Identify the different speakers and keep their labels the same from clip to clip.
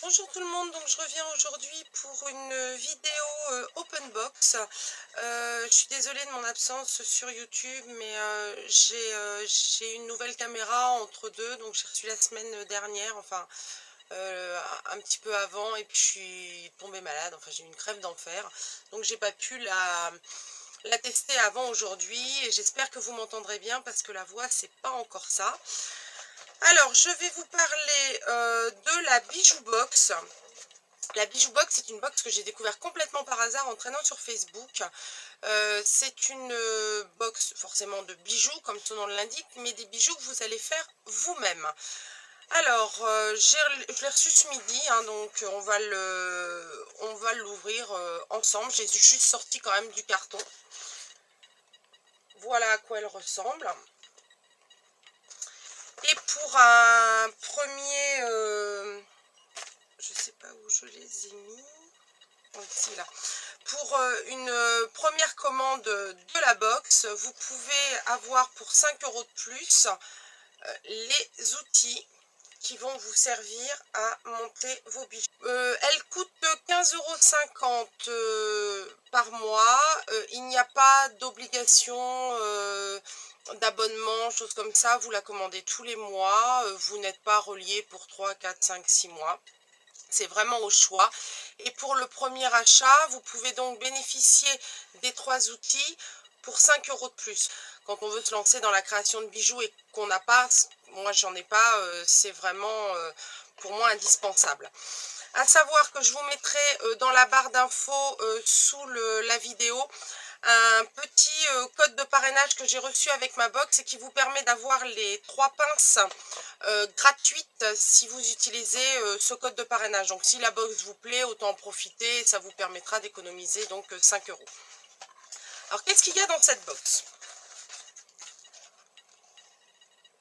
Speaker 1: Bonjour tout le monde, donc je reviens aujourd'hui pour une vidéo open box. Je suis désolée de mon absence sur YouTube, mais j'ai une nouvelle caméra entre deux, donc j'ai reçu la semaine dernière, enfin un petit peu avant, et puis je suis tombée malade, enfin j'ai eu une crève d'enfer, donc j'ai pas pu la tester avant aujourd'hui, et j'espère que vous m'entendrez bien parce que la voix c'est pas encore ça. Alors je vais vous parler de la Bijou Box. La Bijou Box, c'est une box que j'ai découvert complètement par hasard en traînant sur Facebook. C'est une box forcément de bijoux, comme son nom l'indique, mais des bijoux que vous allez faire vous-même. Alors, je l'ai reçu ce midi, hein, donc on va l'ouvrir ensemble. J'ai juste sorti quand même du carton. Voilà à quoi elle ressemble. Et pour un premier... je sais pas où je les ai mis. Ici, là. Pour une première commande de la box, vous pouvez avoir pour 5 € de plus les outils qui vont vous servir à monter vos bijoux. Elle coûte 15,50 € par mois. Il n'y a pas d'obligation d'abonnement, choses comme ça. Vous la commandez tous les mois. Vous n'êtes pas relié pour 3, 4, 5, 6 mois. C'est vraiment au choix. Et pour le premier achat, vous pouvez donc bénéficier des 3 outils pour 5 € de plus. Quand on veut se lancer dans la création de bijoux et qu'on n'a pas, moi j'en ai pas, c'est vraiment pour moi indispensable. À savoir que je vous mettrai dans la barre d'infos sous la vidéo un petit code de parrainage que j'ai reçu avec ma box et qui vous permet d'avoir les 3 pinces gratuites si vous utilisez ce code de parrainage. Donc si la box vous plaît, autant en profiter, ça vous permettra d'économiser donc 5 €. Alors qu'est-ce qu'il y a dans cette box?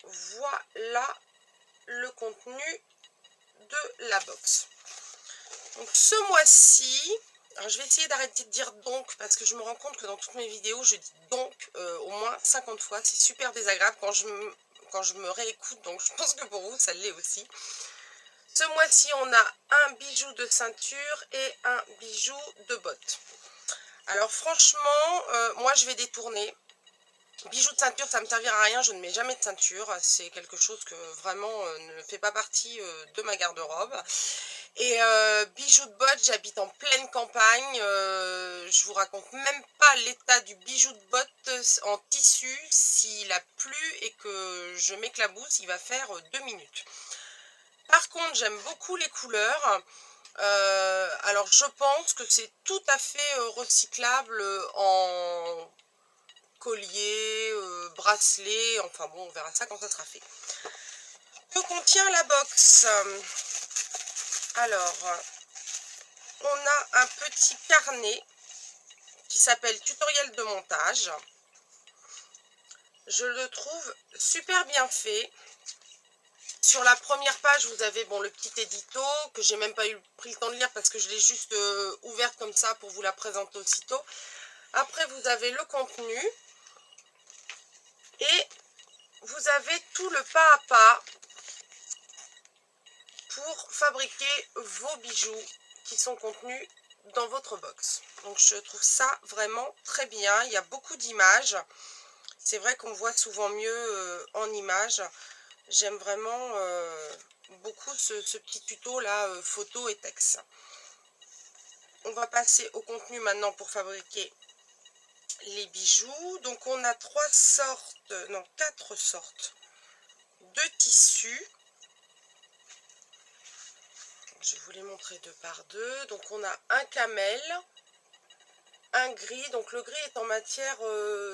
Speaker 1: Voilà le contenu de la box. Donc ce mois-ci, alors je vais essayer d'arrêter de dire donc parce que je me rends compte que dans toutes mes vidéos je dis donc au moins 50 fois, c'est super désagréable quand je me réécoute, donc je pense que pour vous ça l'est aussi. Ce mois-ci on a un bijou de ceinture et un bijou de botte. Alors franchement, moi je vais détourner. Bijoux de ceinture, ça ne me servira à rien, je ne mets jamais de ceinture, c'est quelque chose que vraiment ne fait pas partie de ma garde-robe. Et bijoux de botte, j'habite en pleine campagne, je vous raconte même pas l'état du bijou de botte en tissu. S'il a plu et que je m'éclabousse, il va faire 2 minutes. Par contre, j'aime beaucoup les couleurs. Alors je pense que c'est tout à fait recyclable en collier, bracelet, enfin bon, on verra ça quand ça sera fait. Que contient la box? Alors, on a un petit carnet qui s'appelle tutoriel de montage. Je le trouve super bien fait. Sur la première page, vous avez bon, le petit édito que j'ai même pas pris le temps de lire parce que je l'ai juste ouverte comme ça pour vous la présenter aussitôt. Après, vous avez le contenu et vous avez tout le pas à pas pour fabriquer vos bijoux qui sont contenus dans votre box. Donc je trouve ça vraiment très bien. Il y a beaucoup d'images. C'est vrai qu'on voit souvent mieux en images. J'aime vraiment beaucoup ce petit tuto là, photo et texte. On va passer au contenu maintenant pour fabriquer les bijoux. Donc on a 4 sortes de tissus. Je vais vous les montrer deux par deux. Donc on a un camel, un gris. Donc le gris est en matière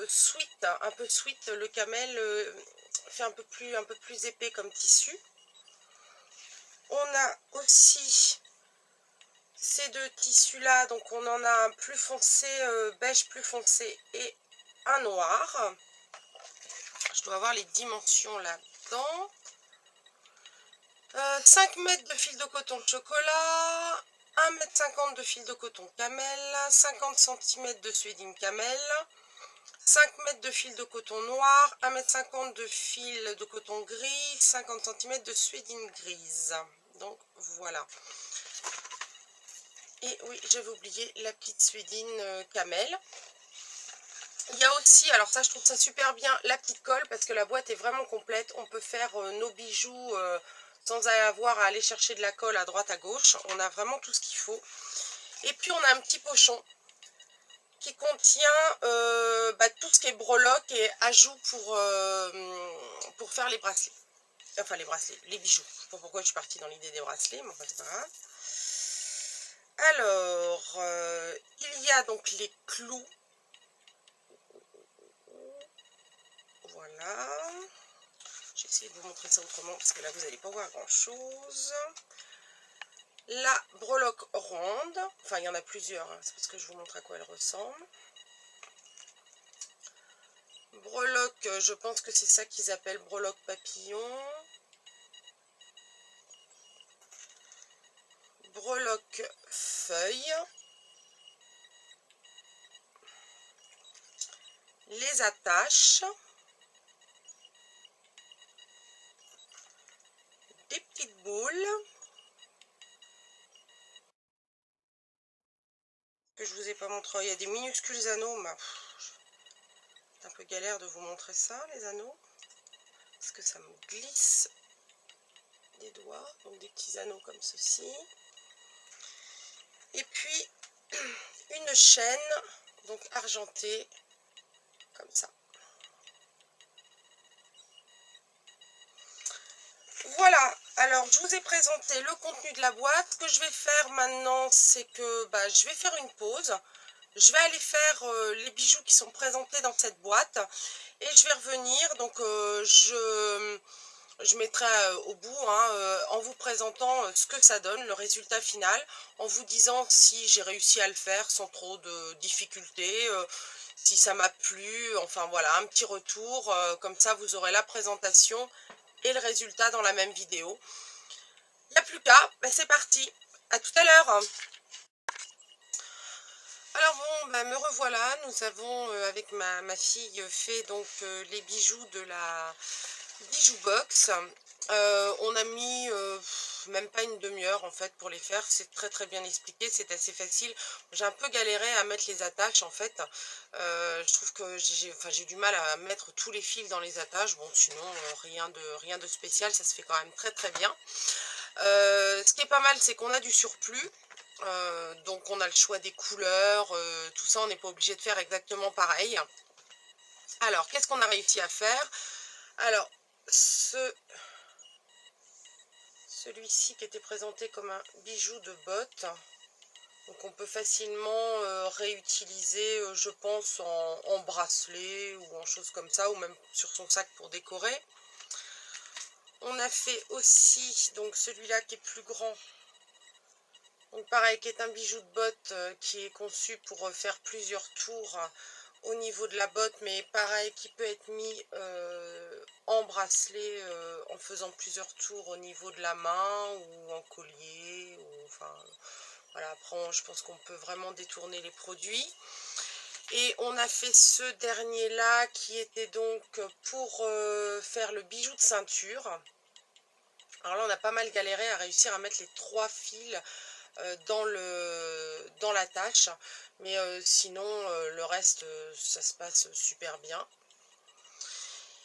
Speaker 1: sweat, un peu sweat. Le camel fait un peu plus épais comme tissu. On a aussi ces deux tissus là, donc on en a un plus foncé, beige plus foncé et un noir. Je dois avoir les dimensions là-dedans. 5 mètres de fil de coton chocolat, 1,50 m de fil de coton camel, 50 cm de suédine camel, 5 mètres de fil de coton noir, 1,50 m de fil de coton gris, 50 cm de suédine grise. Donc voilà. Et oui, j'avais oublié la petite suédine camel. Il y a aussi, alors ça je trouve ça super bien, la petite colle parce que la boîte est vraiment complète. On peut faire nos bijoux sans avoir à aller chercher de la colle à droite à gauche. On a vraiment tout ce qu'il faut. Et puis on a un petit pochon qui contient tout ce qui est breloque et ajout pour faire les bracelets. Enfin les bracelets, les bijoux. Je sais pas pourquoi je suis partie dans l'idée des bracelets, mais enfin c'est pas grave. Alors, il y a donc les clous. Voilà. Je vais essayer de vous montrer ça autrement parce que là vous n'allez pas voir grand chose. La breloque ronde. Enfin il y en a plusieurs, hein, c'est parce que je vous montre à quoi elle ressemble. Breloque, je pense que c'est ça qu'ils appellent breloque papillon. Breloque feuille. Les attaches. Des petites boules. Que je vous ai pas montré. Il y a des minuscules anneaux, mais c'est un peu galère de vous montrer ça, les anneaux. Parce que ça me glisse des doigts. Donc des petits anneaux comme ceci. Et puis une chaîne, donc argentée, comme ça. Voilà, alors je vous ai présenté le contenu de la boîte. Ce que je vais faire maintenant, c'est que je vais faire une pause. Je vais aller faire les bijoux qui sont présentés dans cette boîte. Et je vais revenir, donc je mettrai au bout en vous présentant ce que ça donne, le résultat final, en vous disant si j'ai réussi à le faire sans trop de difficultés, si ça m'a plu, enfin voilà, un petit retour, comme ça vous aurez la présentation et le résultat dans la même vidéo. Il n'y a plus qu'à, c'est parti, à tout à l'heure. Alors bon, me revoilà, nous avons avec ma fille fait donc les bijoux de la bijou box. On a mis même pas une demi-heure en fait pour les faire, c'est très très bien expliqué, c'est assez facile. J'ai un peu galéré à mettre les attaches en fait. Je trouve que j'ai du mal à mettre tous les fils dans les attaches. Bon sinon rien de spécial, ça se fait quand même très très bien. Ce qui est pas mal, c'est qu'on a du surplus. Donc on a le choix des couleurs, tout ça, on n'est pas obligé de faire exactement pareil. Alors, qu'est-ce qu'on a réussi à faire? Alors, celui-ci qui était présenté comme un bijou de botte, donc on peut facilement réutiliser, je pense, en bracelet ou en choses comme ça, ou même sur son sac pour décorer. On a fait aussi donc celui-là qui est plus grand. Donc pareil, qui est un bijou de botte qui est conçu pour faire plusieurs tours au niveau de la botte, mais pareil, qui peut être mis en bracelet en faisant plusieurs tours au niveau de la main ou en collier. Ou, enfin, voilà, après, je pense qu'on peut vraiment détourner les produits. Et on a fait ce dernier-là qui était donc pour faire le bijou de ceinture. Alors là, on a pas mal galéré à réussir à mettre les 3 fils dans la tâche, mais sinon le reste ça se passe super bien.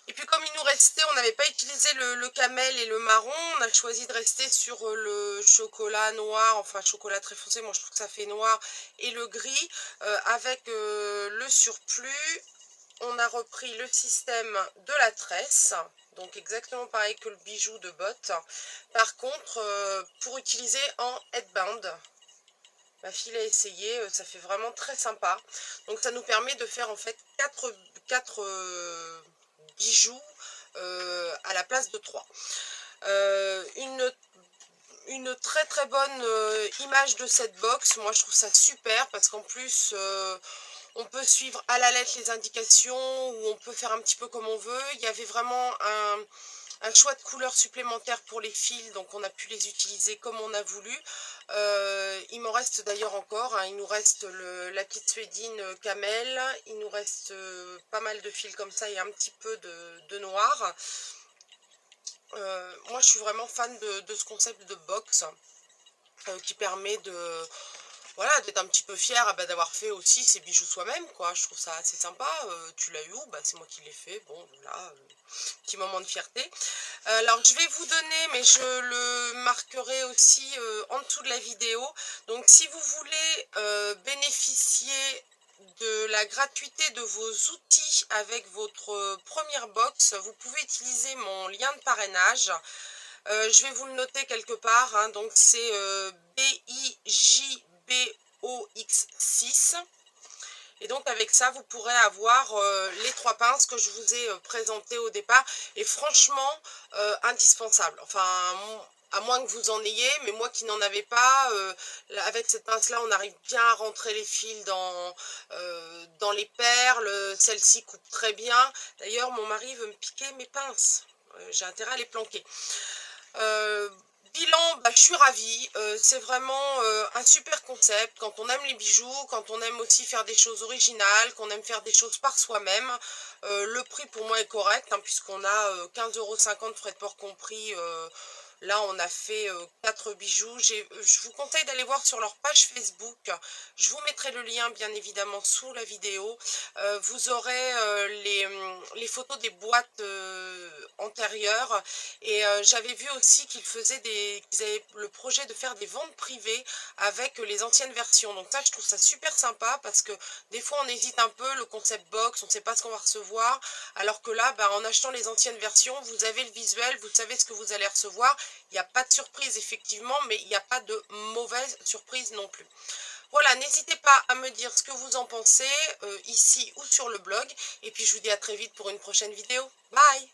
Speaker 1: Et puis comme il nous restait, on n'avait pas utilisé le camel et le marron, on a choisi de rester sur le chocolat noir, enfin chocolat très foncé, moi je trouve que ça fait noir, et le gris. Avec le surplus, on a repris le système de la tresse, donc exactement pareil que le bijou de botte. Par contre, pour utiliser en headband. Ma fille a essayé, ça fait vraiment très sympa. Donc ça nous permet de faire en fait 4 bijoux à la place de 3. Une très très bonne image de cette box. Moi je trouve ça super parce qu'en plus on peut suivre à la lettre les indications ou on peut faire un petit peu comme on veut. Il y avait vraiment un choix de couleurs supplémentaires pour les fils, donc on a pu les utiliser comme on a voulu. Il m'en reste d'ailleurs encore, il nous reste la petite suédine camel, il nous reste pas mal de fils comme ça et un petit peu de noir. Moi je suis vraiment fan de ce concept de box. qui permet de, voilà, d'être un petit peu fier d'avoir fait aussi ses bijoux soi-même, quoi. Je trouve ça assez sympa. Tu l'as eu où? Bah, c'est moi qui l'ai fait. Bon, voilà, petit moment de fierté. Alors, je vais vous donner, mais je le marquerai aussi en dessous de la vidéo. Donc, si vous voulez bénéficier de la gratuité de vos outils avec votre première box, vous pouvez utiliser mon lien de parrainage. Je vais vous le noter quelque part, hein. Donc c'est BIJBOX6. Et donc avec ça, vous pourrez avoir les 3 pinces que je vous ai présentées au départ. Et franchement, indispensable. Enfin, à moins que vous en ayez, mais moi qui n'en avais pas, avec cette pince-là, on arrive bien à rentrer les fils dans les perles. Celle-ci coupe très bien. D'ailleurs, mon mari veut me piquer mes pinces. J'ai intérêt à les planquer. Euh, Bilan, bah, je suis ravie. C'est vraiment un super concept. Quand on aime les bijoux, quand on aime aussi faire des choses originales, qu'on aime faire des choses par soi-même, le prix pour moi est correct, hein, puisqu'on a 15,50 € frais de port compris. Là, on a fait 4 bijoux. Je vous conseille d'aller voir sur leur page Facebook. Je vous mettrai le lien, bien évidemment, sous la vidéo. Vous aurez les photos des boîtes antérieures. Et j'avais vu aussi qu'ils avaient le projet de faire des ventes privées avec les anciennes versions. Donc ça, je trouve ça super sympa parce que des fois, on hésite un peu, le concept box, on ne sait pas ce qu'on va recevoir. Alors que là, bah, en achetant les anciennes versions, vous avez le visuel, vous savez ce que vous allez recevoir. Il n'y a pas de surprise, effectivement, mais il n'y a pas de mauvaise surprise non plus. Voilà, n'hésitez pas à me dire ce que vous en pensez, ici ou sur le blog. Et puis, je vous dis à très vite pour une prochaine vidéo. Bye!